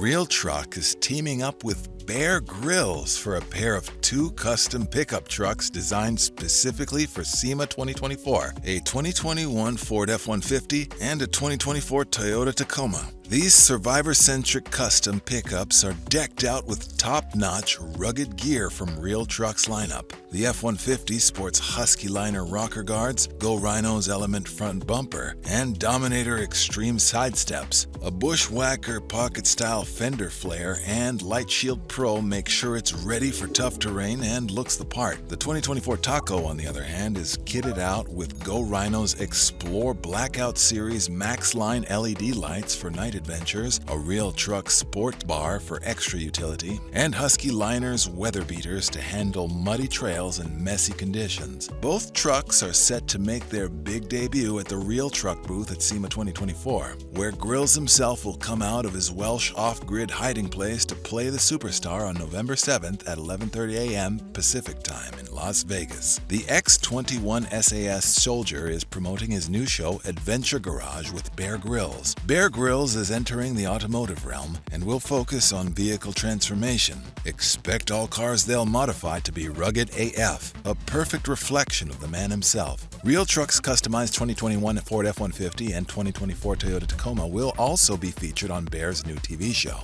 RealTruck is teaming up with Bear Grylls for a pair of 2 custom pickup trucks designed specifically for SEMA 2024, a 2021 Ford F-150 and a 2024 Toyota Tacoma. These survivor-centric custom pickups are decked out with top-notch, rugged gear from RealTruck's lineup. The F-150 sports Husky Liner rocker guards, Go Rhino's Element front bumper, and Dominator Extreme side steps. A Bushwhacker pocket-style fender flare and Light Shield Pro make sure it's ready for tough terrain and looks the part. The 2024 Taco, on the other hand, is kitted out with Go Rhino's Explore Blackout Series Max Line LED lights for night adventures, a RealTruck Sport Bar for extra utility, and Husky Liner's weather beaters to handle muddy trails and messy conditions. Both trucks are set to make their big debut at the RealTruck booth at SEMA 2024, where Grylls himself will come out of his Welsh off-grid hiding place to play the superstar on November 7th at 11:30 a.m. Pacific Time in Las Vegas. The X21 SAS Soldier is promoting his new show Adventure Garage with Bear Grylls. Bear Grylls is entering the automotive realm and will focus on vehicle transformation. Expect all cars they'll modify to be rugged AF, a perfect reflection of the man himself. RealTruck's customized 2021 Ford F-150 and 2024 Toyota Tacoma will also be featured on Bear's new TV show.